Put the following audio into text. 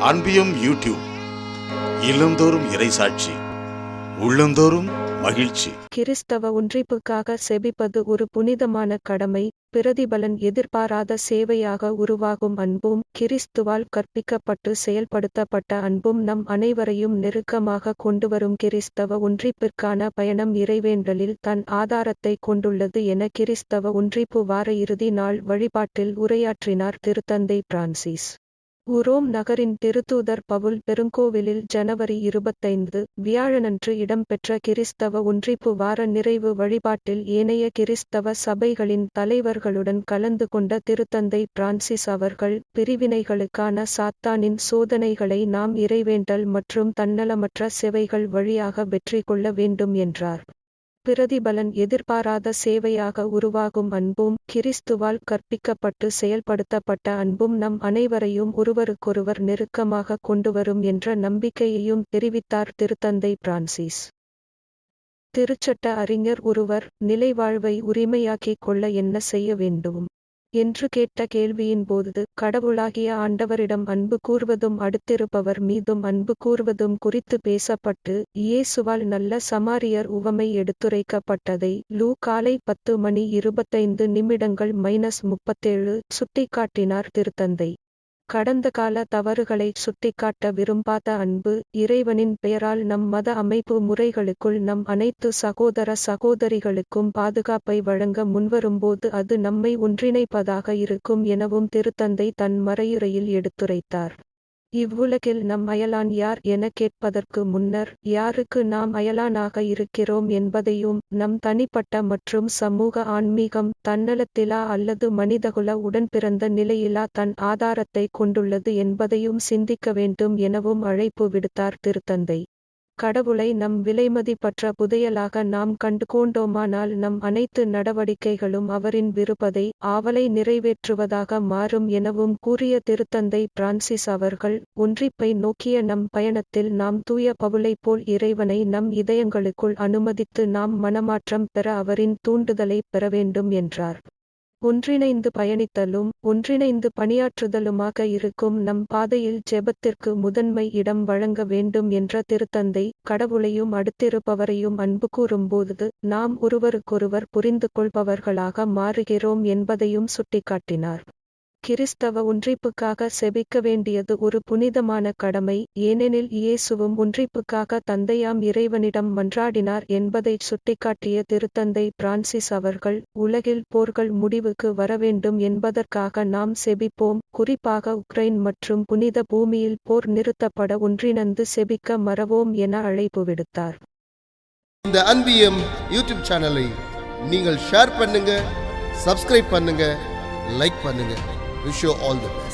அன்பியும் YouTube இல்லந்தோறும் இறைசாட்சி, உள்ளந்தோறும் மகிழ்ச்சி. கிறிஸ்தவ ஒன்றிப்புக்காக செபிப்பது ஒரு புனிதமான கடமை. பிரதிபலன் எதிர்பாராத சேவையாக உருவாகும் அன்பும், கிறிஸ்துவால் கற்பிக்கப்பட்டு செயல்படுத்தப்பட்ட அன்பும் நம் அனைவரையும் நெருக்கமாக கொண்டுவரும் கிறிஸ்தவ ஒன்றிப்பிற்கான பயணம் இறைவேண்டலில் தன் ஆதாரத்தை கொண்டுள்ளது என கிறிஸ்தவ ஒன்றிப்பு வார இறுதி நாள் வழிபாட்டில் உரையாற்றினார் திருத்தந்தை பிரான்சிஸ். உரோம் நகரின் திருத்தூதர் பவுல் பெருங்கோவிலில் ஜனவரி 25 வியாழனன்று இடம்பெற்ற கிறிஸ்தவ ஒன்றிப்பு வார நிறைவு வழிபாட்டில் ஏனைய கிறிஸ்தவ சபைகளின் தலைவர்களுடன் கலந்து கொண்ட திருத்தந்தை பிரான்சிஸ் அவர்கள், பிரிவினைகளுக்கான சாத்தானின் சோதனைகளை நாம் இறைவேண்டல் மற்றும் தன்னலமற்ற சேவைகள் வழியாக வெற்றி கொள்ள வேண்டும் என்றார். பிரதிபலன் எதிர்பாராத சேவையாக உருவாகும் அன்பும், கிறிஸ்துவால் கற்பிக்கப்பட்டு செயல்படுத்தப்பட்ட அன்பும் நம் அனைவரையும் ஒருவருக்கொருவர் நெருக்கமாக கொண்டுவரும் என்ற நம்பிக்கையையும் தெரிவித்தார் திருத்தந்தை பிரான்சிஸ். திருச்சட்ட அறிஞர் ஒருவர், நிலைவாழ்வை உரிமையாக்கிக் கொள்ள என்ன செய்ய வேண்டும் என்று கேட்ட கேள்வியின் போது, கடவுளாகிய ஆண்டவரிடம் அன்பு கூர்வதும் அடுத்திருப்பவர் மீதும் அன்பு கூர்வதும் குறித்து பேசப்பட்டு, இயேசுவால் நல்ல சமாரியர் உவமை எடுத்துரைக்கப்பட்டதை லூ காலை 10:25 சுட்டிக்காட்டினார் திருத்தந்தை. கடந்த கால தவறுகளை சுட்டிக்காட்ட விரும்பாத அன்பு, இறைவனின் பெயரால் நம் மத அமைப்பு முறைகளுக்குள் நம் அனைத்து சகோதர சகோதரிகளுக்கும் பாதுகாப்பை வழங்க முன்வரும்போது அது நம்மை ஒன்றிணைப்பதாக இருக்கும் எனவும் திருத்தந்தை தன் மறையுரையில் எடுத்துரைத்தார். இவ்வுலகில் நம் அயலான் யார் என கேட்பதற்கு முன்னர், யாருக்கு நாம் அயலானாக இருக்கிறோம் என்பதையும், நம் தனிப்பட்ட மற்றும் சமூக ஆன்மீகம் தன்னலத்திலா அல்லது மனிதகுல உடன்பிறந்த நிலையிலா தன் ஆதாரத்தை கொண்டுள்ளது என்பதையும் சிந்திக்க வேண்டும் எனவும் அழைப்பு விடுத்தார் திருத்தந்தை. கடவுளை நம் விலைமதிப்பற்ற புதையலாக நாம் கண்டுகொண்டோமானால் நம் அனைத்து நடவடிக்கைகளும் அவரின் விருப்பத்தை, ஆவலை நிறைவேற்றுவதாக மாறும் எனவும் கூறிய திருத்தந்தை பிரான்சிஸ் அவர்கள், ஒன்றிப்பை நோக்கிய நம் பயணத்தில் நாம் தூய பவுலைப் போல் இறைவனை நம் இதயங்களுக்குள் அனுமதித்து நாம் மனமாற்றம் பெற அவரின் தூண்டுதலை பெற வேண்டும் என்றார். ஒன்றிணைந்து பயணித்தலும், ஒன்றிணைந்து பணியாற்றுதலுமாக இருக்கும் நம் பாதையில் ஜெபத்திற்கு முதன்மை இடம் வழங்க வேண்டும் என்ற திருத்தந்தை, கடவுளையும் அடுத்திருப்பவரையும் அன்பு கூறும்போது நாம் ஒருவருக்கொருவர் புரிந்து கொள்பவர்களாக மாறுகிறோம் என்பதையும் சுட்டிக்காட்டினார். கிறிஸ்தவ ஒன்றிப்புக்காக செபிக்க வேண்டியது ஒரு புனிதமான கடமை, ஏனெனில் இயேசுவும் ஒன்றிப்புக்காக தந்தையாம் இறைவனிடம் மன்றாடினார் என்பதை சுட்டிக்காட்டிய திருத்தந்தை பிரான்சிஸ் அவர்கள், உலகில் போர்கள் முடிவுக்கு வரவேண்டும் என்பதற்காக நாம் செபிப்போம், குறிப்பாக உக்ரைன் மற்றும் புனித பூமியில் போர் நிறுத்தப்பட ஒன்றிணைந்து செபிக்க மறவோம் என அழைப்பு விடுத்தார். இந்த அன்பியம் யூடியூப் சேனலை நீங்கள் ஷேர் பண்ணுங்க, சப்ஸ்கிரைப் பண்ணுங்க, லைக் பண்ணுங்க. Wish you all the best.